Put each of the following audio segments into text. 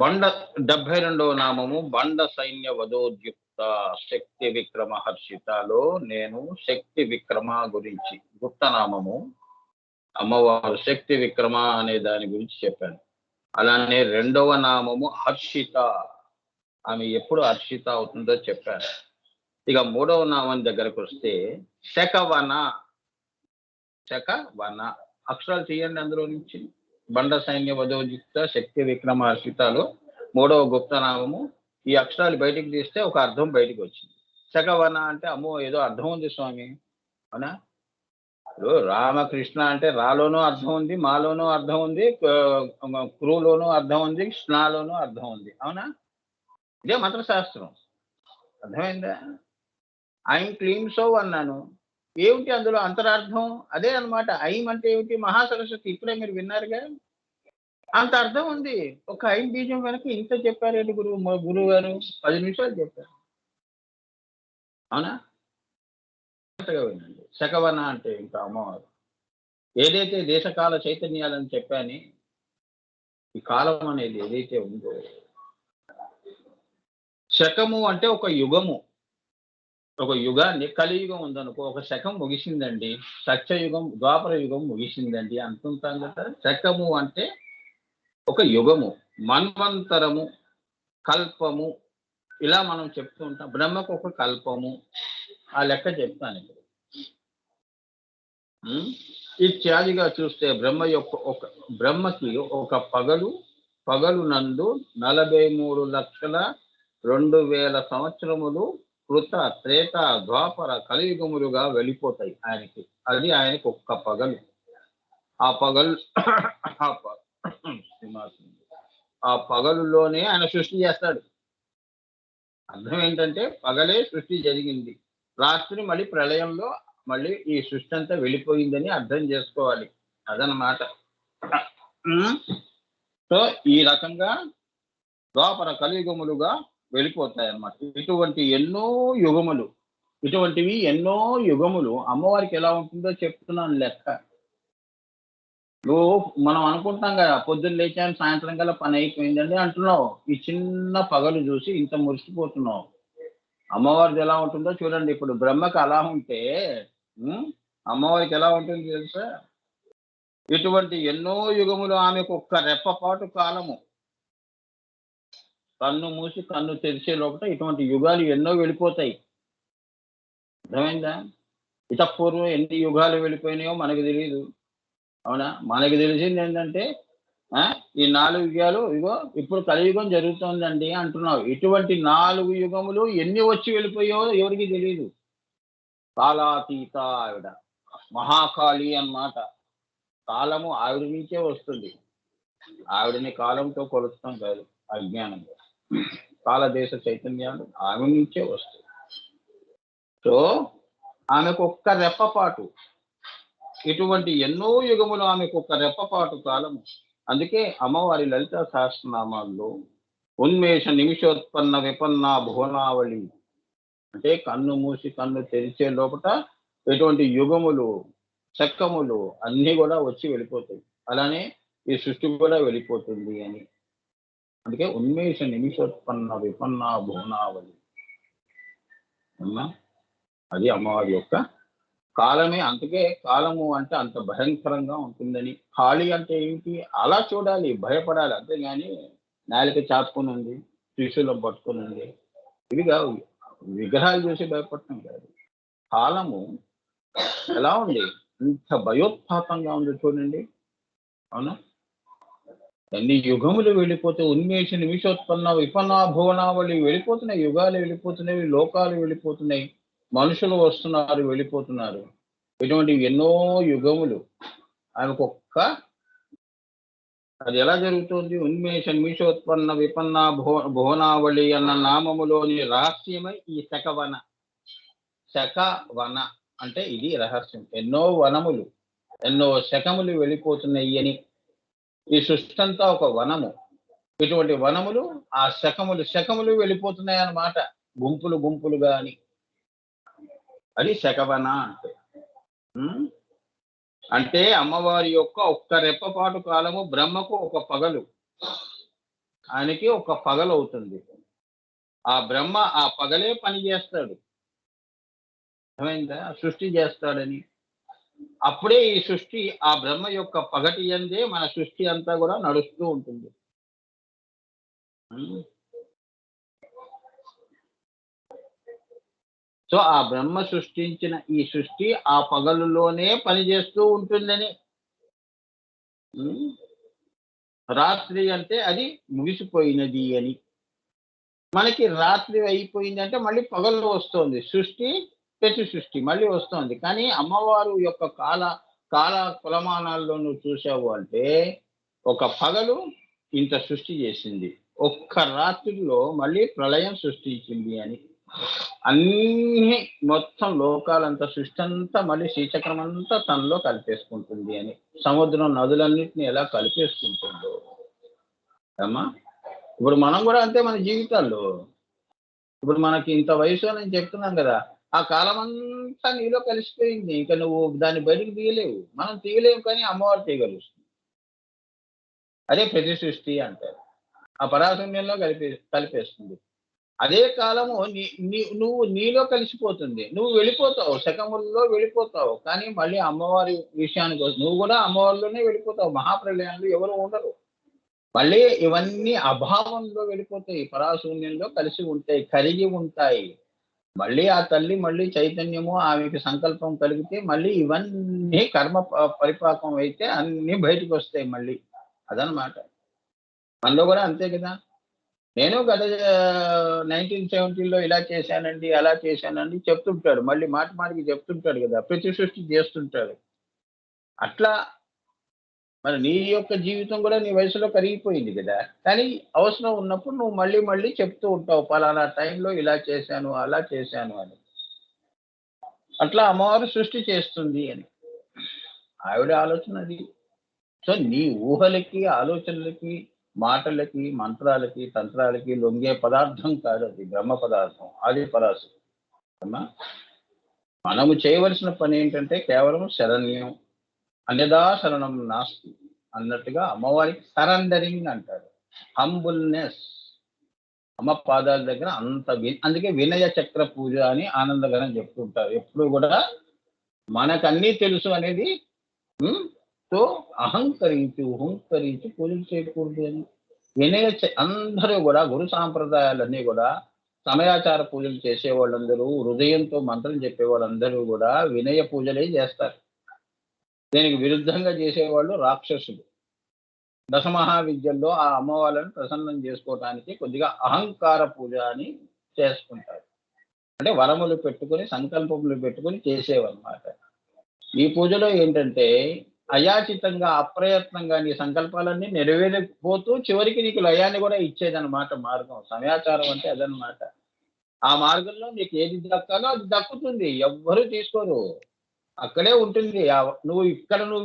బండ 72వ నామము బండ సైన్య వధోద్యుక్త శక్తి విక్రమ హర్షితలో నేను శక్తి విక్రమ గురించి గుప్త నామము అమ్మవారు శక్తి విక్రమ అనే దాని గురించి చెప్పాను. అలానే రెండవ నామము హర్షిత, ఆమె ఎప్పుడు హర్షిత అవుతుందో చెప్పాను. ఇక మూడవ నామం దగ్గరకు వస్తే శకవన. శకవన అక్షరాలు తీయండి అందులో నుంచి. బండ సైన్య వధోజిత శక్తి విక్రమ హర్షితలో మూడవ గుప్త నామము. ఈ అక్షరాలు బయటికి తీస్తే ఒక అర్థం బయటికి వచ్చింది. శకవన అంటే అమ్మో ఏదో అర్థం ఉంది స్వామి, అవునా? ఇప్పుడు రామకృష్ణ అంటే రాలోనూ అర్థం ఉంది, మాలోనూ అర్థం ఉంది, క్రూలోనూ అర్థం ఉంది, స్నాలోనూ అర్థం ఉంది, అవునా? ఇదే మంత్రశాస్త్రం. అర్థమైందా? ఐం క్లీం సో అన్నాను, ఏమిటి అందులో అంతరార్థం? అదే అనమాట. ఐం అంటే ఏమిటి? మహాసరస్వతి. ఇప్పుడే మీరు విన్నారుగా, అంత అర్థం ఉంది. ఒక ఐం బీజం వెనక ఇంత చెప్పారేంటి గురువు గారు? 10 నిమిషాలు చెప్పారు, అవునా? వినండి. శకవన అంటే ఇంకా అమ్మవారు ఏదైతే దేశకాల చైతన్యాలని చెప్పాని, ఈ కాలం అనేది ఏదైతే ఉందో, శకము అంటే ఒక యుగము. ఒక యుగాన్ని, కలియుగం ఉందనుకో, ఒక శకం ముగిసిందండి, సత్యయుగం ద్వాపర యుగం ముగిసిందండి అంటుంటాం కదా. శకము అంటే ఒక యుగము, మన్వంతరము, కల్పము, ఇలా మనం చెప్తూ ఉంటాం. బ్రహ్మకు ఒక కల్పము, ఆ లెక్క చెప్తాను ఇప్పుడు. ఇత్యాదిగా చూస్తే బ్రహ్మకి ఒక పగలు నందు 43,02,000 సంవత్సరములు కృత త్రేత ద్వాపర కలియుగములుగా వెళ్ళిపోతాయి ఆయనకి. అది ఆయనకి ఒక్క పగలు. ఆ పగలు ఆ పగలులోనే ఆయన సృష్టి చేస్తాడు. అర్థం ఏంటంటే పగలే సృష్టి జరిగింది, రాత్రి మళ్ళీ ప్రళయంలో మళ్ళీ ఈ సృష్టి అంతా వెళ్ళిపోయిందని అర్థం చేసుకోవాలి. అదనమాట. సో ఈ రకంగా ద్వాపర కలియుగములుగా వెళ్ళిపోతాయి అన్నమాట. ఇటువంటివి ఎన్నో యుగములు అమ్మవారికి ఎలా ఉంటుందో చెప్తున్నాను లెక్క. నువ్వు మనం అనుకుంటాం కదా, పొద్దున్న లేచాను సాయంత్రం కల్లా పని అయిపోయిందండి అంటున్నావు. ఈ చిన్న పగలు చూసి ఇంత మురిసిపోతున్నావు. అమ్మవారిది ఎలా ఉంటుందో చూడండి. ఇప్పుడు బ్రహ్మకి అలా ఉంటే అమ్మవారికి ఎలా ఉంటుంది తెలుసా? ఇటువంటి ఎన్నో యుగములు ఆమెకు ఒక్క రెప్పపాటు కాలము. కన్ను మూసి కన్ను తెరిచే లోపల ఇటువంటి యుగాలు ఎన్నో వెళ్ళిపోతాయి. అర్థమైందా? ఇతపూర్వం ఎన్ని యుగాలు వెళ్ళిపోయినాయో మనకు తెలియదు, అవునా? మనకి తెలిసింది ఏంటంటే ఈ 4 యుగాలు, ఇగో ఇప్పుడు కలియుగం జరుగుతోందండి అంటున్నావు. ఇటువంటి 4 యుగములు ఎన్ని వచ్చి వెళ్ళిపోయాయో ఎవరికి తెలియదు. కాలాతీత ఆవిడ, మహాకాళి అన్నమాట. కాలము ఆవిడ నుంచే వస్తుంది. ఆవిడని కాలంతో కొలుస్తాం కాదు, అజ్ఞానంగా. కాలదేశ చైతన్యాలు ఆమె నుంచే వస్తాయి. సో ఆమెకు ఒక్క రెప్పపాటు, ఇటువంటి ఎన్నో యుగములు ఆమెకు ఒక్క రెప్పపాటు కాలము. అందుకే అమ్మవారి లలిత సహస్రనామాల్లో ఉన్మేష నిమిషోత్పన్న విపన్న భువనావళి అంటే కన్ను మూసి కన్ను తెరిచే లోపల ఎటువంటి యుగములు చక్కములు అన్నీ కూడా వచ్చి వెళ్ళిపోతాయి. అలానే ఈ సృష్టి కూడా వెళ్ళిపోతుంది అని. అందుకే ఉన్మేష నిమిషోత్పన్న విపన్న భువనావళి అమ్మా, అది అమ్మవారి యొక్క కాలమే. అందుకే కాలము అంటే అంత భయంకరంగా ఉంటుందని. ఖాళీ అంటే ఏంటి? అలా చూడాలి, భయపడాలి. అంతేగాని నాలిక చాపుకుని ఉంది, త్రిశూలం పట్టుకుని ఉంది, ఇవిగా విగ్రహాలు చూసి భయపడటం కాదు. కాలము ఎలా ఉంది? ఇంత భయోత్పాతంగా ఉంది చూడండి, అవునా? ఎన్ని యుగములు వెళ్ళిపోతే ఉన్మేష నిమిషోత్పన్న విపన్నా భువనావళి వెళ్ళిపోతున్నాయి. యుగాలు వెళ్ళిపోతున్నాయి, లోకాలు వెళ్ళిపోతున్నాయి, మనుషులు వస్తున్నారు వెళ్ళిపోతున్నారు. ఇటువంటి ఎన్నో యుగములు ఆమెకు అది ఎలా జరుగుతుంది? ఉన్మేష నిమిషోత్పన్న విపన్న భువనావళి అన్న నామములోని రహస్యమై ఈ శకవన అంటే ఇది రహస్యం. ఎన్నో వనములు, ఎన్నో శకములు వెళ్ళిపోతున్నాయి అని. ఈ సృష్టి అంతా ఒక వనము. ఇటువంటి వనములు ఆ శకములు వెళ్ళిపోతున్నాయి అన్నమాట, గుంపులుగా అని. అది శకవన అంటే అమ్మవారి యొక్క ఒక్క రెప్పపాటు కాలము బ్రహ్మకు ఒక పగలు. ఆయనకి ఒక పగలవుతుంది. ఆ బ్రహ్మ ఆ పగలే పని చేస్తాడు. అర్థమైందా? సృష్టి చేస్తాడని. అప్పుడే ఈ సృష్టి ఆ బ్రహ్మ యొక్క పగటి యందే మన సృష్టి అంతా గూడా నడుస్తూ ఉంటుంది. హ్మ్. సో, ఆ బ్రహ్మ సృష్టించిన ఈ సృష్టి ఆ పగలులోనే పనిచేస్తూ ఉంటుందని. హ్మ్. రాత్రి అంటే అది ముగిసిపోయినది అని. మనకి రాత్రి అయిపోయిందంటే మళ్ళీ పగలు వస్తోంది. సృష్టి, ప్రతి సృష్టి మళ్ళీ వస్తోంది. కానీ అమ్మవారు యొక్క కాల కొలమానాల్లో నువ్వు చూసావు అంటే, ఒక పగలు ఇంత సృష్టి చేసింది. ఒక్క రాత్రిలో మళ్ళీ ప్రళయం సృష్టించింది అని. అన్నీ మొత్తం లోకాలంతా సృష్టంతా మళ్ళీ శ్రీచక్రమంతా తనలో కలిపేసుకుంటుంది అని. సముద్రం నదులన్నిటిని ఎలా కలిపేసుకుంటుందో. ఏమ్మా! ఇప్పుడు మనం గూడా అంతే మన జీవితాల్లో. ఇప్పుడు మనకి ఇంత వయసు అని చెప్తున్నాం గదా! ఆ కాలమంతా నీలో కలిసిపోయింది. ఇంక నువ్వు దాన్ని బయటికి తీయలేవు. మనం తీయలేము కానీ అమ్మవారు తీయగలుగుతుంది. అదే ప్రతి సృష్టి అంటారు. ఆ పరాశూన్యంలో కలిపేస్తుంది. అదే కాలము నీ నీ నువ్వు నీలో కలిసిపోతుంది. నువ్వు వెళ్ళిపోతావు. సెకముల్లో వెళ్ళిపోతావు. కానీ మళ్ళీ అమ్మవారి విషయానికొస్తే నువ్వు గూడా అమ్మవారిలోనే వెళ్ళిపోతావు. మహాప్రళయంలో ఎవరు ఉండరు. మళ్ళీ ఇవన్నీ అభావంలో వెళ్ళిపోతాయి. పరాశూన్యంలో కలిసి ఉంటాయి. కరిగి ఉంటాయి. మళ్ళీ ఆ తల్లి మళ్ళీ చైతన్యము ఆమెకి సంకల్పం కలిగితే మళ్ళీ ఇవన్నీ కర్మ పరిపాకం అయితే అన్నీ బయటికొస్తాయి మళ్ళీ. అదనమాట. మనలో గూడా అంతే గదా! నేను గత 1970లో ఇలా చేశానండి, అలా చేశానండి చెప్తుంటాడు. మళ్ళీ మాటి మాటికి చెప్తుంటాడు గదా! ప్రతి సృష్టి చేస్తుంటాడు. అట్లా మరి నీ యొక్క జీవితం గూడా నీ వయసులో కరిగిపోయింది గదా! కానీ అవసరం ఉన్నప్పుడు నువ్వు మళ్ళీ మళ్ళీ చెప్తూ ఉంటావు. పలానా టైంలో ఇలా చేశాను, అలా చేశాను అని. అట్లా అమ్మవారు సృష్టి చేస్తుంది అని. ఆవిడ ఆలోచన అది. సో, నీ ఊహలకి, ఆలోచనలకి, మాటలకి, మంత్రాలకి, తంత్రాలకి లొంగే పదార్థం కాదది. బ్రహ్మ పదార్థం. ఆది పరాశక్తి. అమ్మా! మనము చేయవలసిన పనేంటంటే కేవలం శరణ్యం. అన్యథా శరణం నాస్తి అన్నట్టుగా అమ్మవారికి సరెండరింగ్ అంటారు. హంబుల్‌నెస్. అమ్మ పాదాల దగ్గర అంత అందుకే వినయ చక్ర పూజ అని ఆనందగనం చెప్తుంటారు. ఎప్పుడు గూడా మనకన్నీ తెలుసు అనేది. హ్మ్. సో, అహంకరించి, హుంకరించి పూజలు చేయకూడదు అని. అందరూ గూడా గురు సాంప్రదాయాలన్నీ గూడా సమయాచార పూజలు చేసేవాళ్ళందరూ, హృదయంతో మంత్రం చెప్పేవాళ్ళందరూ గూడా వినయ పూజలే జేస్తారు. దీనికి విరుద్ధంగా చేసేవాళ్ళు రాక్షసులు. దశమహావిద్యల్లో ఆ అమ్మవాళ్ళని ప్రసన్నం జేసుకోవటానికి కొద్దిగా అహంకార పూజ అని చేసుకుంటారు. అంటే వరములు పెట్టుకొని, సంకల్పములు పెట్టుకొని చేసేవన్నమాట. ఈ పూజలో ఏంటంటే, అయాచితంగా, అప్రయత్నంగా నీ సంకల్పాలన్నీ నెరవేరకపోతూ చివరికి నీకు లయాన్ని గూడా ఇచ్చేదనమాట మార్గం. సమయాచారం అంటే అదనమాట. ఆ మార్గంలో నీకు ఏది దక్కాలో అది దక్కుతుంది. ఎవ్వరు తీసుకోరు. అక్కడే ఉంటుంది. నువ్వు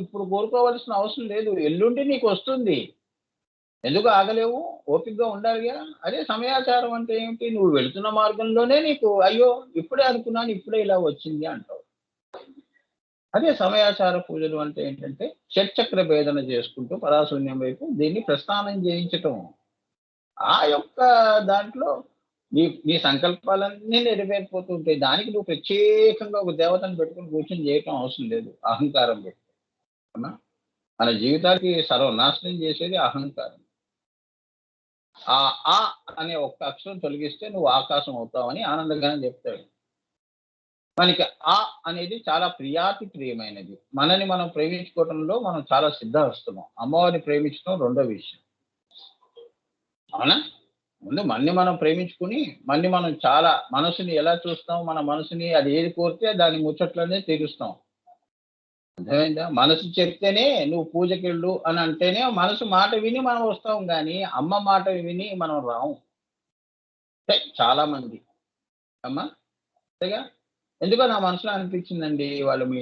ఇప్పుడు కోరుకోవాల్సిన అవసరం లేదు. ఎల్లుండి నీకొస్తుంది. ఎందుకు ఆగలేవు? ఓపికగా ఉండాలిగా. అదే సమయాచారం అంటే ఏమిటి? నువ్వు వెళుతున్న మార్గంలోనే నీకు అయ్యో! ఇప్పుడే అనుకున్నాను. ఇప్పుడే ఇలా వచ్చింది అంటావు. అదే సమయాచార పూజలు అంటే ఏంటంటే, షట్‌చక్ర భేదన చేసుకుంటూ పరాశూన్యం వైపు దీన్ని ప్రస్థానం చేయించటం. ఆ యొక్క దాంట్లో నీ నీ సంకల్పాలన్నీ నెరవేరిపోతూ ఉంటాయి. దానికి నువ్వు ప్రత్యేకంగా ఒక దేవతను పెట్టుకొని కూర్చొని చేయటం అవసరం లేదు. అహంకారం పెట్టి. అవునా? మన జీవితానికి సర్వనాశనం చేసేది అహంకారం. ఆ 'ఆ' అనే ఒక్క అక్షరం తొలగిస్తే నువ్వు ఆకాశం అవుతావని ఆనందగానే చెప్తాడు. మనకి 'ఆ' అనేది చాలా ప్రియాతి ప్రియమైనది. మనని మనం ప్రేమించుకోవటంలో మనం చాలా సిద్ధహస్తులం. అమ్మవారిని ప్రేమించడం రెండో విషయం. అవునా? ముందు మన్ని మనం ప్రేమించుకొని, మన్ని మనం చాలా మనసుని ఎలా చూస్తాం, మన మనసుని అది ఏది కోరితే దాని ముచ్చట్లనే తీరుస్తాం. అర్థమైందా? మనసు చెప్తేనే నువ్వు పూజకెళ్ళు అని అంటేనే మనసు మాట విని మనం వస్తాం గానీ, అమ్మ మాట విని మనం రాము. అంటే చాలా మంది. అమ్మా! అంతేగా? ఎందుకో నా మనసులో అనిపించిందండి వాళ్ళు మీ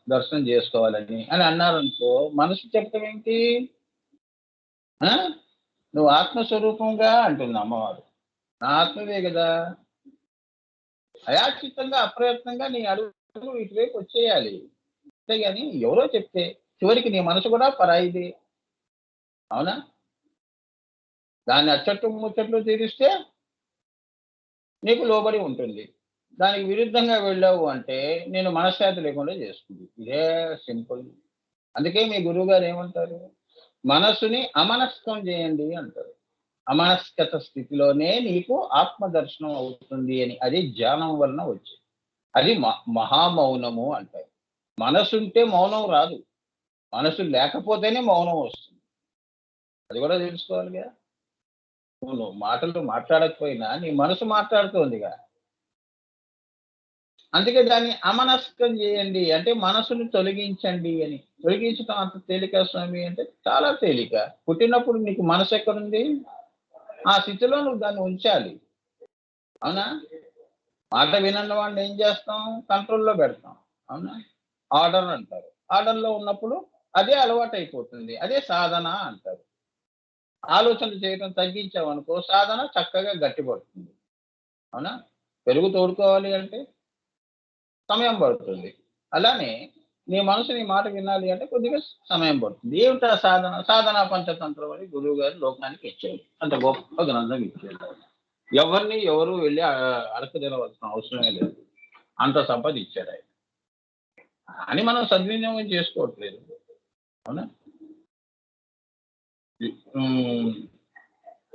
దర్శనం జేసుకోవాలని అని అన్నారనుకో, మనసు చెప్పటం ఏంటి? ఆ! నువ్వు ఆత్మస్వరూపంగా అంటుంది అమ్మవారు. నా ఆత్మవే గదా! అయాచితంగా, అప్రయత్నంగా నీ అడుగులు ఇటువైపు వచ్చేయాలి. అంతేగాని ఎవరో చెప్తే, చివరికి నీ మనసు గూడా పరాయిదే. అవునా? దాన్ని అచ్చట్లు ముచ్చట్లు తీరిస్తే నీకు లోబడి ఉంటుంది. దానికి విరుద్ధంగా వెళ్ళావు అంటే నేను మనశ్శాంతి లేకుండా చేస్తుంది. ఇదే సింపుల్. అందుకే మీ గురువుగారు ఏమంటారు? మనస్సుని అమనస్కం చేయండి అంటారు. అమనస్కత స్థితిలోనే నీకు ఆత్మ దర్శనం అవుతుంది అని. అది ధ్యానం వలన వచ్చేది. అది మహామౌనము అంటారు. మనసుంటే మౌనం రాదు. మనసు లేకపోతేనే మౌనం వస్తుంది. అది కూడా తెలుసుకోవాలిగా. నువ్వు మాటలు మాట్లాడకపోయినా నీ మనసు మాట్లాడుతోందిగా. అందుకే దాన్ని అమనస్కం చేయండి అంటే మనసును తొలగించండి అని. తొలగించడం అంత తేలిక స్వామి అంటే చాలా తేలిక. పుట్టినప్పుడు నీకు మనసు ఎక్కడుంది? ఆ స్థితిలో నువ్వు దాన్ని ఉంచాలి. అవునా? మాట వినని వాడిని ఏం చేస్తాం? కంట్రోల్‌లో పెడతాం. అవునా? ఆర్డర్ అంటారు. ఆర్డర్‌లో ఉన్నప్పుడు అదే అలవాటైపోతుంది. అదే సాధన అంటారు. ఆలోచనలు చేయడం తగ్గించామనుకో సాధన చక్కగా గట్టిపడుతుంది. అవునా? పెరుగు తోడుకోవాలి అంటే సమయం పడుతుంది. అలానే నీ మనసు నీ మాట వినాలి అంటే కొద్దిగా సమయం పడుతుంది. ఏమిటా సాధన? సాధనా పంచతంత్రం అని గురువుగారు లోకానికి ఇచ్చారు. అంత గొప్ప గ్రంథం ఇచ్చారు. ఎవరిని ఎవరు వెళ్లి అడక్కదినవలసిన అవసరమే లేదు. అంత సంపద ఇచ్చారాయన. అని మనం సద్వినియోగం చేసుకోవట్లేదు. అవునా? హ్మ్.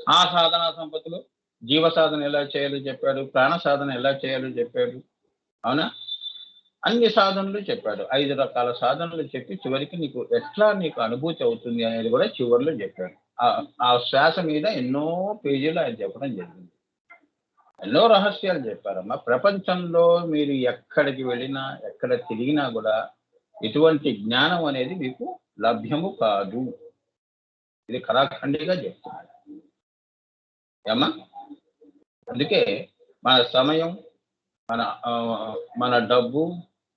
ఆ సాధనా సంపత్తులు జీవ సాధన ఎలా చేయాలో చెప్పాడు. ప్రాణ సాధన ఎలా చేయాలో చెప్పాడు. అవునా? అన్ని సాధనలు చెప్పాడు. 5 రకాల సాధనలు చెప్పి చివరికి నీకు అనుభూతి అవుతుంది అనేది కూడా చివర్లో చెప్పాడు. ఆ శ్వాస మీద ఎన్నో పేజీలు ఆయన చెప్పడం జరిగింది. ఎన్నో రహస్యాలు చెప్పారమ్మా. ప్రపంచంలో మీరు ఎక్కడికి వెళ్ళినా, ఎక్కడ తిరిగినా గూడా ఇటువంటి జ్ఞానం అనేది మీకు లభ్యము కాదు. ఇది ఖరాఖండిగా చెప్తున్నాను. ఏమ్మా? అందుకే మన సమయం, మన మన డబ్బు,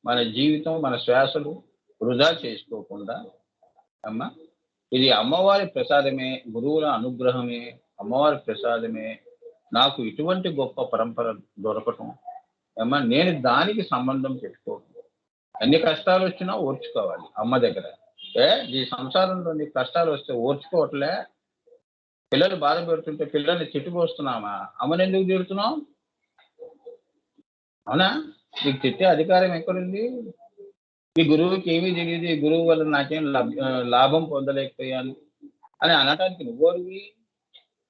మన జీవితం, మన శ్వాసలు వృధా చేసుకోకుండా అమ్మా ఇది అమ్మవారి ప్రసాదమే, గురువుల అనుగ్రహమే, అమ్మవారి ప్రసాదమే. నాకు ఇటువంటి గొప్ప పరంపర దొరకటం అమ్మా నేను దానికి సంబంధం పెట్టుకోను. ఎన్ని కష్టాలు వచ్చినా ఓర్చుకోవాలి అమ్మ దగ్గర. ఈ సంసారంలో నీకు కష్టాలు వస్తే ఓర్చుకోవట్లే, పిల్లలు బాధ పెడుతుంటే పిల్లల్ని తిట్టిపోస్తున్నామా? అమ్మని ఎందుకు తిడుతున్నావు? అవునా? నీకు తిట్టే అధికారం ఎక్కడుంది? ఈ గురువుకి ఏమీ తెలియదు. ఈ గురువు వల్ల నాకేం లాభం పొందలేకపోయాను అని అనటానికి నువ్వెవరివి?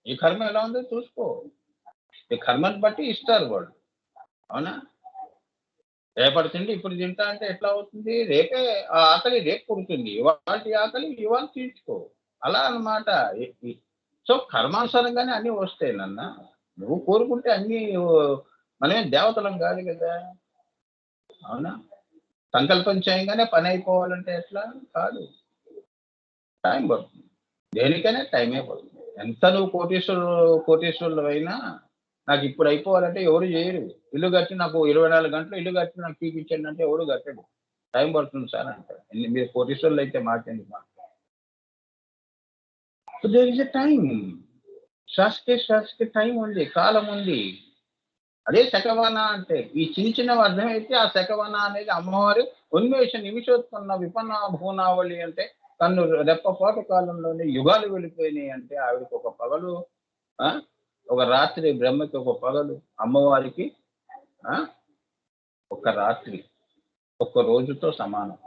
ఈ కర్మ ఎలా ఉందో చూసుకో. ఈ కర్మని బట్టి ఇస్తారు వాళ్ళు. అవునా? రేపటి తిండి ఇప్పుడు తింటా అంటే ఎట్లా అవుతుంది? రేపే ఆ ఆకలి రేపు పుడుతుంది. ఇవాల్టి ఆకలి ఇవాళ తీర్చుకో. అలా అన్నమాట. ఇ ఇ సో, కర్మానుసారంగానే అన్నీ వస్తాయి నాన్న. నువ్వు కోరుకుంటే అన్నీ మనమేం దేవతలం కాదు గదా! అవునా? సంకల్పం చేయంగానే పనయిపోవాలంటే ఎట్లా? కాదు. టైం పడుతుంది. దేనికైనా టైమే పడుతుంది. ఎంత నువ్వు కోటీశ్వరులవైనా నాకిప్పుడు అయిపోవాలంటే ఎవరు జేయరు. ఇల్లు కట్టి నాకు 24 గంటలు ఇల్లు కట్టి నాకు చూపించండి అంటే ఎవడు కట్టడు. టైం పడుతుంది సార్ అంటాడు. మీరు కోటీశ్వరులైతే మాకెందుకు so there is a time. శ్వాసకి టైం ఉంది. కాలం ఉంది. అదే శకవన అంటే. ఈ చిన్న చిన్నవి అర్థమైతే ఆ శకవన అనేది అమ్మవారు ఉన్మేష నిమిషోత్పన్న విపన్నా భూనావళి అంటే తను రెప్పపాటు కాలంలోనే యుగాలు వెళ్ళిపోయినాయి అంటే ఆవిడకి ఒక పగలు ఆ! ఒక రాత్రి బ్రహ్మకి ఒక పగలు, అమ్మవారికి ఆ! ఒక రాత్రి, ఒక్క రోజుతో సమానం.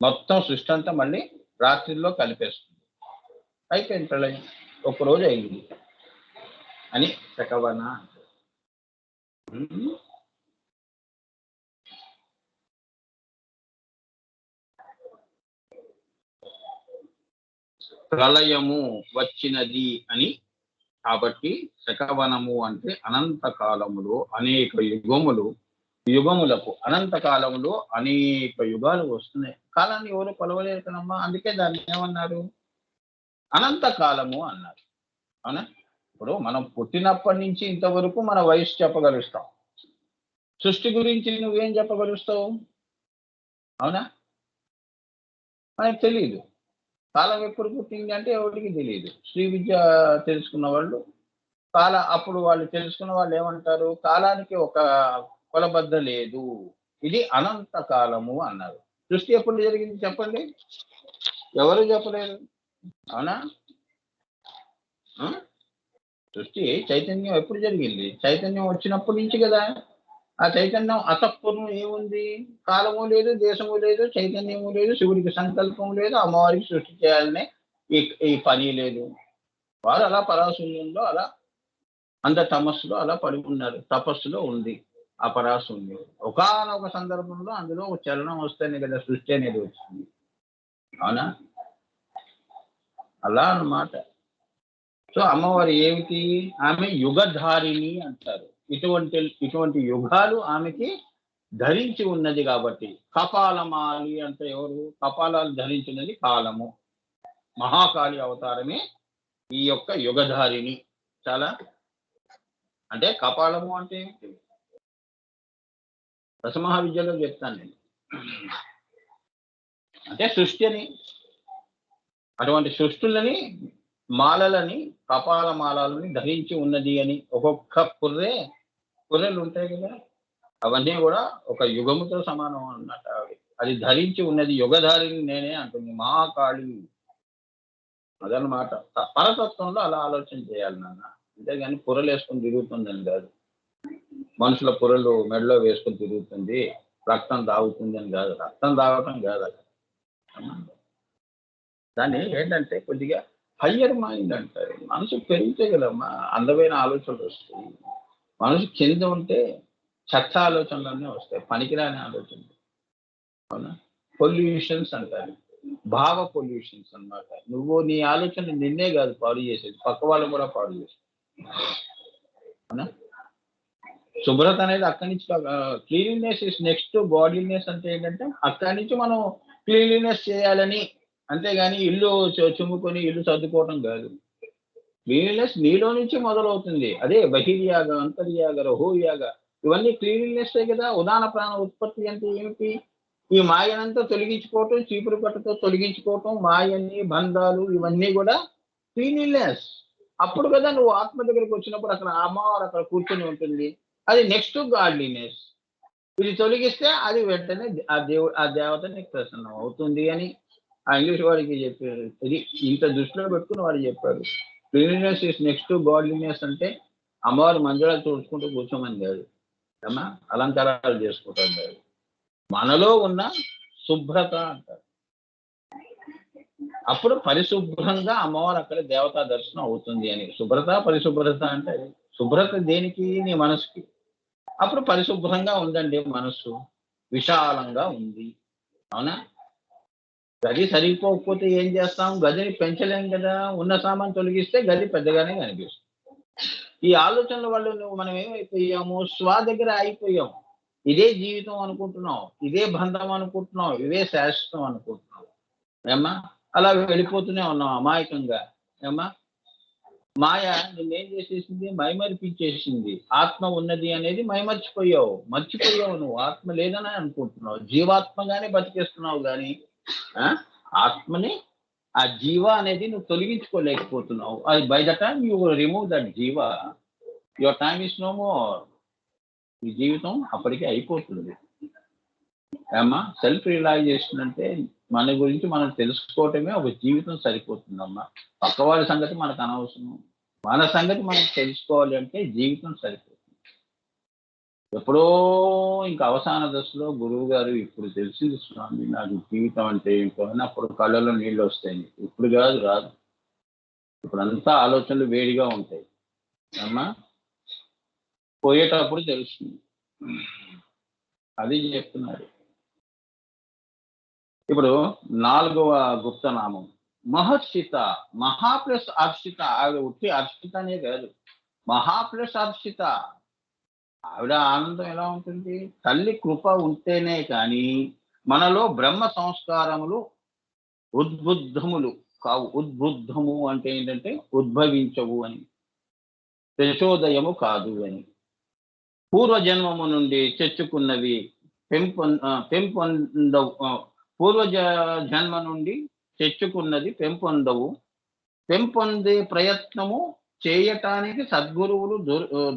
మొత్తం సృష్టి అంతా మళ్ళీ రాత్రిల్లో కలిపేస్తుంది. అయిపోయింది ప్రళయం. ఒక్కరోజు అయింది అని శకవన అంటారు. హ్మ్. ప్రళయము వచ్చినది అని కాబట్టి శకవనము అంటే అనంత కాలములో అనేక యుగములు యుగములకు అనంత కాలములో అనేక యుగాలు వస్తున్నాయి. కాలాన్ని ఎవరు కొలవలేరు కదమ్మా. అందుకే దాన్ని ఏమన్నారు? అనంత కాలము అన్నారు. అవునా? ఇప్పుడు మనం పుట్టినప్పటి నుంచి ఇంతవరకు మన వయస్సు చెప్పగలుగుతాం. సృష్టి గురించి నువ్వేం చెప్పగలుగుతావు? అవునా? మనకు తెలీదు. కాలం ఎప్పుడు పుట్టింది అంటే ఎవరికీ తెలీదు. శ్రీ విద్య తెలుసుకున్న వాళ్ళు అప్పుడు వాళ్ళు తెలుసుకున్న వాళ్ళు ఏమంటారు? కాలానికి ఒక కొలబద్ద లేదు. ఇది అనంత కాలము అన్నారు. సృష్టి ఎప్పుడు జరిగింది చెప్పండి? ఎవరు చెప్పలేరు. అవునా? ఆ! సృష్టి చైతన్యం ఎప్పుడు జరిగింది? చైతన్యం వచ్చినప్పటి నుంచి కదా. ఆ చైతన్యం అతఃపూర్వం ఏముంది? కాలము లేదు, దేశము లేదు, చైతన్యము లేదు, శివుడికి సంకల్పం లేదు, అమ్మవారికి సృష్టి చేయాలనే ఈ ఈ పని లేదు. వారు అలా పరాశూన్యంలో అలా అంత తమస్సులో అలా పడి ఉన్నారు. తపస్సులో ఉంది ఆ పరాశూన్యం. ఒకానొక సందర్భంలో అందులో ఒక చలనం వస్తేనే కదా సృష్టి అనేది వచ్చింది. అవునా? అలా అన్నమాట. సో అమ్మవారు ఏమిటి? ఆమె యుగధారిణి అంటారు. ఇటువంటి ఇటువంటి యుగాలు ఆమెకి ధరించి ఉన్నది కాబట్టి. కపాలమాలి అంటే ఎవరు? కపాలాలు ధరించినది కాలము. మహాకాళి అవతారమే ఈ యొక్క యుగధారిణి. చాలా అంటే కపాలము అంటే ఏమిటి? దశమహావిద్యలో చెప్తాను నేను. అంటే సృష్టి అని. అటువంటి సృష్టులని మాలలని కపాల మాలలని ధరించి ఉన్నది అని. ఒక్కొక్క పుర్రెలు ఉంటాయి కదా, అవన్నీ కూడా ఒక యుగముతో సమానం అన్నమాట. అది ధరించి ఉన్నది యుగధారిని నేనే అంటుంది మహాకాళి. అదనమాట. పరతత్వంలో అలా ఆలోచన చేయాలి నాన్న. అంతేగాని పుర్రలు వేసుకొని తిరుగుతుందని కాదు. మనుషుల పుర్రలు మెడలో వేసుకొని తిరుగుతుంది, రక్తం తాగుతుంది అని కాదు. రక్తం తాగటం కాదు అది. దాన్ని ఏంటంటే కొద్దిగా హయ్యర్ మైండ్ అంటారు. మనసు పెరిగితే కదమ్మా అందమైన ఆలోచనలు వస్తాయి. మనసు కింద ఉంటే చెత్త ఆలోచనలన్నీ వస్తాయి, పనికిరాని ఆలోచనలు. అవునా? పొల్యూషన్స్ అంటారు, భావ పొల్యూషన్స్ అన్నమాట. నువ్వు నీ ఆలోచన నిన్నే కాదు పాడు చేసేది, పక్క వాళ్ళు కూడా పాడు చేసేది. అవునా? శుభ్రత అనేది అక్కడి నుంచి క్లీన్లీనెస్ ఇస్ నెక్స్ట్ బాడీనెస్ అంటే ఏంటంటే అక్కడి నుంచి మనం క్లీన్లీనెస్ చేయాలని. అంతేగాని ఇల్లు చుమ్ముకొని ఇల్లు సర్దుకోవటం కాదు. క్లీన్లీనెస్ నీలో నుంచి మొదలవుతుంది. అదే బహిర్యాగ, అంతర్యాగ, రహోయాగ, ఇవన్నీ క్లీన్లీనెస్ కదా. ఉదాహరణ ప్రాణ ఉత్పత్తి అంటే ఏమిటి? ఈ మాయనంతా తొలగించుకోవటం, చీపురు పట్టుతో తొలగించుకోవటం, మాయన్ని బంధాలు ఇవన్నీ కూడా క్లీన్లీనెస్. అప్పుడు కదా నువ్వు ఆత్మ దగ్గరికి వచ్చినప్పుడు అక్కడ అమ్మవారు అక్కడ కూర్చొని ఉంటుంది. అది నెక్స్ట్ గాడ్లీనెస్. ఇది తొలగిస్తే అది వెంటనే ఆ దేవత నీకు ప్రసన్నం అవుతుంది అని ఆ ఇంగ్లీష్ వాడికి చెప్పారు. ఇది ఇంత దృష్టిలో పెట్టుకుని వాడు చెప్పాడు. క్లీన్లీనెస్ ఇస్ నెక్స్ట్ గాడ్లీనెస్ అంటే అమ్మవారు మంజుళ చూసుకుంటూ కూర్చోమని కాదు, ఏమా అలంకారాలు చేసుకుంటాం కాదు. మనలో ఉన్న శుభ్రత అంటారు. అప్పుడు పరిశుభ్రంగా అమ్మవారు అక్కడ దేవతా దర్శనం అవుతుంది అని. శుభ్రత పరిశుభ్రత అంటే శుభ్రత దేనికి? నీ మనసుకి. అప్పుడు పరిశుభ్రంగా ఉందండి మనస్సు, విశాలంగా ఉంది. అవునా? గది సరిపోకపోతే ఏం చేస్తాం? గదిని పెంచలేం కదా. ఉన్న సామాన్ తొలగిస్తే గది పెద్దగానే కనిపిస్తుంది. ఈ ఆలోచనల వల్ల మనం ఏమైపోయాము? దగ్గర అయిపోయాం. ఇదే జీవితం అనుకుంటున్నాం, ఇదే బంధం అనుకుంటున్నాం, ఇదే శాశ్వతం అనుకుంటున్నాం. ఏమ్మా? అలా వెళ్ళిపోతూనే ఉన్నాం అమాయకంగా. ఏమ్మా? మాయ నిన్నేం చేసేసింది? మైమరిపించేసింది. ఆత్మ ఉన్నది అనేది మర్చిపోయావు నువ్వు. ఆత్మ లేదని అనుకుంటున్నావు, జీవాత్మగానే బతికేస్తున్నావు కానీ ఆత్మని, ఆ జీవ అనేది నువ్వు తొలగించుకోలేకపోతున్నావు. అది by the time you remove that జీవ, your time is no more. ఈ జీవితం అప్పటికే అయిపోతుంది. ఏమ్మా? సెల్ఫ్ రియలైజేషన్ అంటే మన గురించి మనం తెలుసుకోవటమే ఒక జీవితం సరిపోతుందమ్మా. పక్కవారి సంగతి మనకు అనవసరం. మన సంగతి మనం తెలుసుకోవాలి అంటే జీవితం సరిపోతుంది. ఎప్పుడో ఇంకా అవసాన దశలో గురువు గారు ఇప్పుడు తెలిసింది స్వామి నాకు జీవితం అంటే ఏంటో అని అప్పుడు కళ్ళలో నీళ్ళు వస్తాయి. ఇప్పుడు కాదు, రాదు. ఇప్పుడంతా ఆలోచనలు వేడిగా ఉంటాయి అమ్మా. పోయేటప్పుడు తెలుస్తుంది. అది చెప్తున్నారు. ఇప్పుడు 4వ గుప్తనామం మహర్షిత. మహా ప్లస్ అర్షిత. ఆవిడ ఉట్టి అర్షితనే కాదు, మహా ప్లస్ అర్షిత. ఆవిడ ఆనందం ఎలా ఉంటుంది? తల్లి కృప ఉంటేనే కానీ మనలో బ్రహ్మ సంస్కారములు ఉద్బుద్ధములు కావు. ఉద్బుద్ధము అంటే ఏంటంటే ఉద్భవించవు అని, ప్రచోదయము కాదు అని. పూర్వజన్మము నుండి తెచ్చుకున్నవి పెంపొందవు. జన్మ నుండి తెచ్చుకున్నది పెంపొందవు. పెంపొందే ప్రయత్నము చేయటానికి సద్గురువులు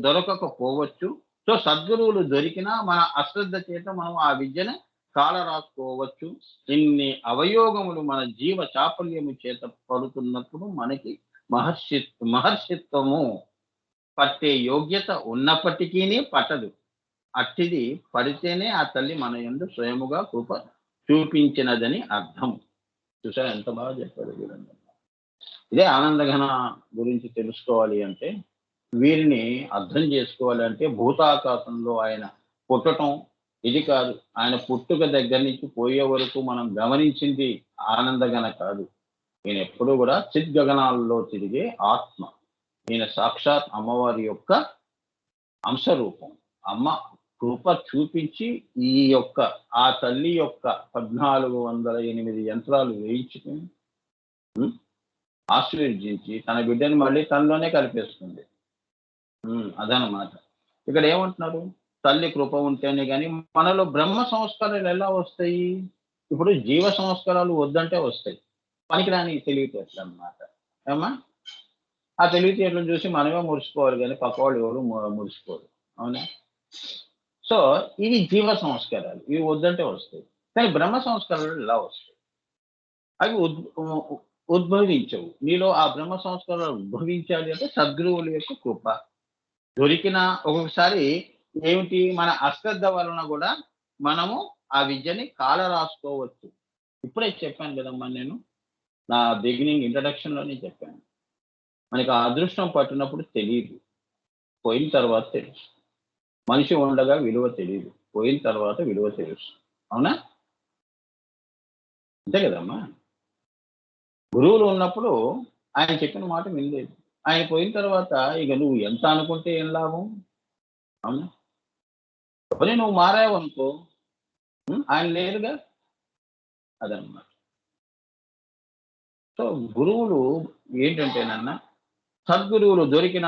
దొరకకపోవచ్చు. సో సద్గురువులు దొరికినా మన అశ్రద్ధ చేత మనం ఆ విద్యను కాలరాసుకోవచ్చు. ఇన్ని అవయోగములు మన జీవ చాపల్యము చేత పడుతున్నప్పుడు మనకి మహర్షిత్వము పట్టే యోగ్యత ఉన్నప్పటికీ పట్టదు. అట్టిది పడితేనే ఆ తల్లి మన యందు స్వయముగా కృప చూపించినదని అర్థం. చూసారా ఎంత బాగా చెప్పాడు వీరందరూ. ఇదే ఆనందఘన గురించి తెలుసుకోవాలి అంటే, వీరిని అర్థం చేసుకోవాలి అంటే, భూతాకాశంలో ఆయన పుట్టటం ఇది కాదు. ఆయన పుట్టుక దగ్గర నుంచి పోయే వరకు మనం గమనించింది ఆనందఘన కాదు. ఈయన ఎప్పుడూ కూడా చిద్గగనాల్లో తిరిగే ఆత్మ. ఈయన సాక్షాత్ అమ్మవారి యొక్క అంశరూపం. అమ్మ కృప చూపించి ఈ యొక్క ఆ తల్లి యొక్క 1408 యంత్రాలు వేయించుకుని ఆశీర్వదించి తన బిడ్డని మళ్ళీ తనలోనే కలిపేస్తుంది. అదనమాట. ఇక్కడ ఏమంటున్నారు? తల్లి కృప ఉంటేనే కానీ మనలో బ్రహ్మ సంస్కారాలు ఎలా వస్తాయి? ఇప్పుడు జీవ సంస్కారాలు వద్దంటే వస్తాయి. పనికిరాని తెలివితేటలు అన్నమాట. ఏమా ఆ తెలివితేటలను చూసి మనమే మురిసిపోవాలి కానీ పక్క వాళ్ళు ఎవరు మురిసిపోరు. అవునా? సో ఇవి జీవ సంస్కారాలు, ఇవి వద్దంటే వస్తాయి. కానీ బ్రహ్మ సంస్కారాలు ఎలా వస్తాయి? అవి ఉద్భవించవు. నీలో ఆ బ్రహ్మ సంస్కారాలు ఉద్భవించాలి అంటే సద్గురువుల యొక్క కృప దొరికిన ఒక్కొక్కసారి ఏమిటి మన అశ్రద్ధ వలన కూడా మనము ఆ విద్యని కాల రాసుకోవచ్చు. ఇప్పుడే చెప్పాను కదమ్మా, నేను నా బిగినింగ్ ఇంట్రడక్షన్ లోనే చెప్పాను. మనకి ఆ అదృష్టం పట్టినప్పుడు తెలియదు, పోయిన తర్వాత తెలుసు. మనిషి ఉండగా విలువ తెలియదు, పోయిన తర్వాత విలువ తెలుసు. అవునా? అంతే కదమ్మా. గురువులు ఉన్నప్పుడు ఆయన చెప్పిన మాట వినలేదు. ఆయన పోయిన తర్వాత ఇక నువ్వు ఎంత అనుకుంటే ఏం లాభం? అవునా? పోనీ నువ్వు మారావనుకో, ఆయన లేరుగా. అదనమాట. సో గురువులు ఏంటంటేనన్నా, సద్గురువులు దొరికిన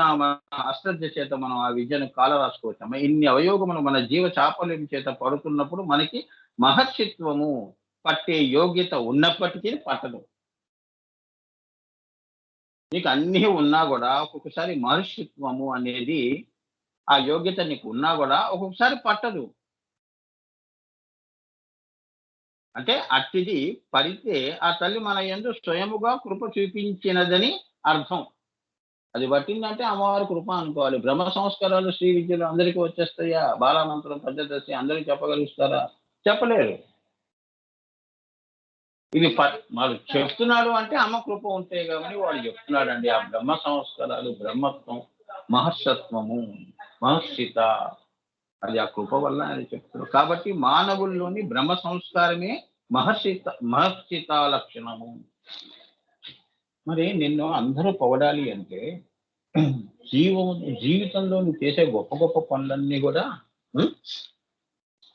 అశ్రద్ధ చేత మనం ఆ విద్యను కాల రాసుకోవచ్చాము. ఇన్ని అవయోగములు మన జీవ చాపల్యం చేత పడుతున్నప్పుడు మనకి మహర్షిత్వము పట్టే యోగ్యత ఉన్నప్పటికీ పట్టదు. నీకు అన్నీ ఉన్నా కూడా ఒక్కొక్కసారి మహర్షిత్వము అనేది ఆ యోగ్యత నీకు ఉన్నా కూడా ఒక్కొక్కసారి పట్టదు. అంటే అట్టిది పడితే ఆ తల్లి మన యందు స్వయముగా కృప చూపించినదని అర్థం. అది పట్టిందంటే అమ్మవారి కృప అనుకోవాలి. బ్రహ్మ సంస్కారాలు శ్రీ విద్యలు అందరికీ వచ్చేస్తాయా? బాలామంత్రం పంచదశి అందరికీ చెప్పగలుగుతారా? చెప్పలేరు. ఇది వాడు చెప్తున్నాడు అంటే అమ్మ కృప ఉంటే కాబట్టి వాడు చెప్తున్నాడండి. ఆ బ్రహ్మ సంస్కారాలు, బ్రహ్మత్వం, మహర్షత్వము, మహర్షిత, అది ఆ కృప వల్ల అని చెప్తున్నాడు. కాబట్టి మానవుల్లోని బ్రహ్మ సంస్కారమే మహర్షిత లక్షణము. మరి నిన్ను అందరూ పొగడాలి అంటే జీవితంలో నువ్వు చేసే గొప్ప గొప్ప పనులన్నీ కూడా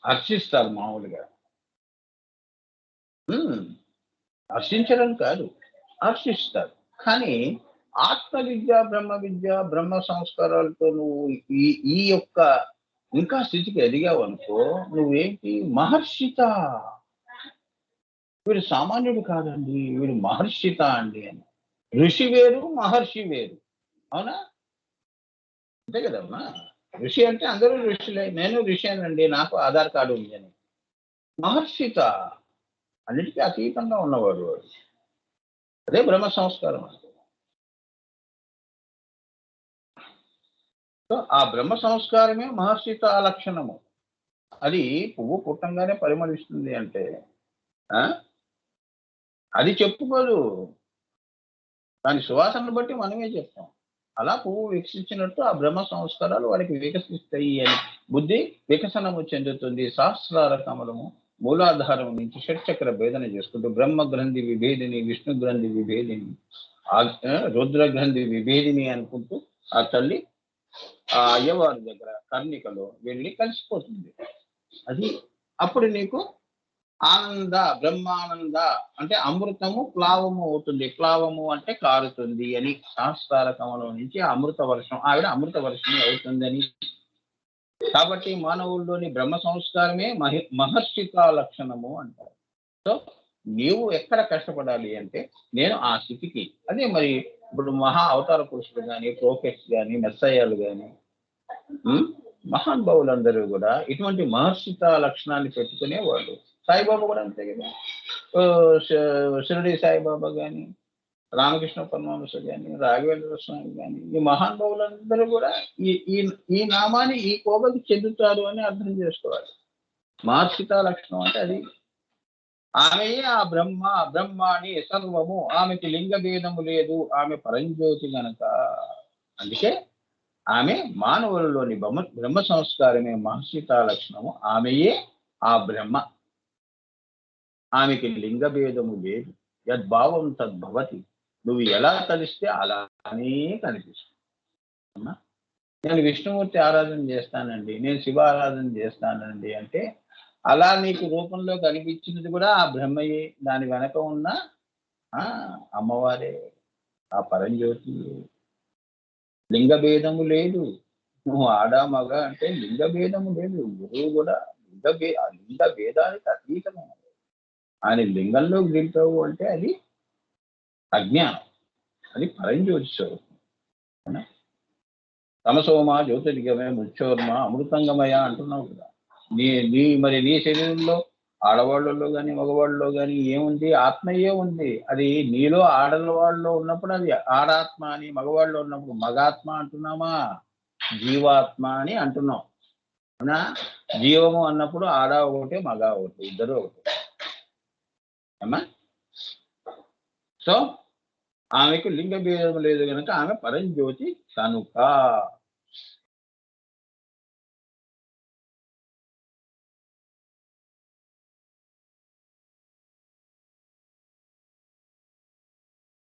హర్షిస్తారు మామూలుగా. హర్షించడం కాదు, హర్షిస్తారు. కానీ ఆత్మ విద్య, బ్రహ్మ సంస్కారాలతో నువ్వు ఈ యొక్క ఇంకా స్థితికి ఎదిగావు అనుకో, నువ్వేంటి మహర్షిత. వీడు సామాన్యుడు కాదండి, వీడు మహర్షిత అండి అని. ఋషి వేరు, మహర్షి వేరు. అవునా? అంతే కదమ్మా. ఋషి అంటే అందరూ ఋషులే, నేను ఋషినండి, నాకు ఆధార్ కార్డు ఉంది అని. మహర్షిత అన్నిటికీ అతీతంగా ఉన్నవాడు వాడు. అదే బ్రహ్మ సంస్కారం. సో ఆ బ్రహ్మ సంస్కారమే మహర్షిత లక్షణము. అది పువ్వు పుట్టంగానే పరిమళిస్తుంది అంటే అది చెప్పుకోదు, దాని సువాసనను బట్టి మనమే చెప్తాం. అలా పువ్వు వికసించినట్టు ఆ బ్రహ్మ సంస్కారాలు వారికి వికసిస్తాయి అని బుద్ధి వికసనము చెందుతుంది. సహస్రార కమలము మూలాధారం నుంచి షట్చక్ర భేదన చేసుకుంటూ బ్రహ్మ గ్రంథి విభేదిని, విష్ణు గ్రంథి విభేదిని, రుద్ర గ్రంథి విభేదిని అనుకుంటూ ఆ తల్లి ఆ అయ్యవారి దగ్గర కర్ణికలో వెళ్ళి కలిసిపోతుంది. అది అప్పుడు నీకు ఆనంద బ్రహ్మానంద అంటే అమృతము ప్లావము అవుతుంది. ప్లావము అంటే కారుతుంది అని. సహస్రార కమలం నుంచి అమృత వర్షం, ఆవిడ అమృత వర్షం అవుతుందని. కాబట్టి మానవుల్లోని బ్రహ్మ సంస్కారమే మహర్షిత లక్షణము అంటారు. సో నీవు ఎక్కడ కష్టపడాలి అంటే, నేను ఆ స్థితికి, అదే మరి ఇప్పుడు మహా అవతార పురుషులు కానీ, ప్రోఫెట్స్ కానీ, మెస్సయ్యాలు కానీ, మహానుభావులందరూ కూడా ఇటువంటి మహర్షిత లక్షణాన్ని పెట్టుకునే వాళ్ళు. సాయిబాబా కూడా అంతే కదా. షిరిడి సాయిబాబా కానీ, రామకృష్ణ పరమహంస కానీ, రాఘవేంద్ర స్వామి కానీ, ఈ మహానుభావులందరూ కూడా ఈ ఈ ఈ నామాన్ని ఈ కోవకి చెందుతారు అని అర్థం చేసుకోవాలి. మహర్షితా లక్షణం అంటే అది. ఆమెయే ఆ బ్రహ్మ, బ్రహ్మాని సర్వము, ఆమెకి లింగ భేదము లేదు, ఆమె పరంజ్యోతి గనక. అందుకే ఆమె మానవులలోని బ్రహ్మ సంస్కారమే మహర్షితా లక్షణము. ఆమెయే ఆ బ్రహ్మ. ఆమెకి లింగ భేదము లేదు. యద్భావం తద్భవతి. నువ్వు ఎలా కలిస్తే అలానే కనిపిస్తుంది. నేను విష్ణుమూర్తి ఆరాధన చేస్తానండి, నేను శివ ఆరాధన చేస్తానండి అంటే, అలా నీకు రూపంలో కనిపించినది కూడా ఆ బ్రహ్మయే. దాని వెనక ఉన్న అమ్మవారే, ఆ పరంజ్యోతి. లింగ భేదము లేదు. నువ్వు ఆడ మగ అంటే లింగ భేదము లేదు. గురువు కూడా లింగ భేదానికి అతీతమైనది. ఆయన లింగంలోకి దింపావు అంటే అది అజ్ఞానం, అది పరంజ్యోతి స్వరూపం. తమసోమ జ్యోతిర్గమయ మృత్యోర్మ అమృతంగమయ అంటున్నావు కదా. నీ శరీరంలో ఆడవాళ్ళలో కానీ మగవాళ్ళలో కానీ ఏముంది? ఆత్మయే ఉంది. అది నీలో ఆడవాళ్ళలో ఉన్నప్పుడు అది ఆడాత్మ అని, మగవాళ్ళలో ఉన్నప్పుడు మగాత్మ అంటున్నామా? జీవాత్మ అని అంటున్నాం. అవునా? జీవము అన్నప్పుడు ఆడ ఒకటే, మగ ఒకటి, ఇద్దరు ఒకటి. అమ్మా, సో ఆమెకు లింగ భేదం లేదు కనుక ఆమె పరంజ్యోతి కనుక.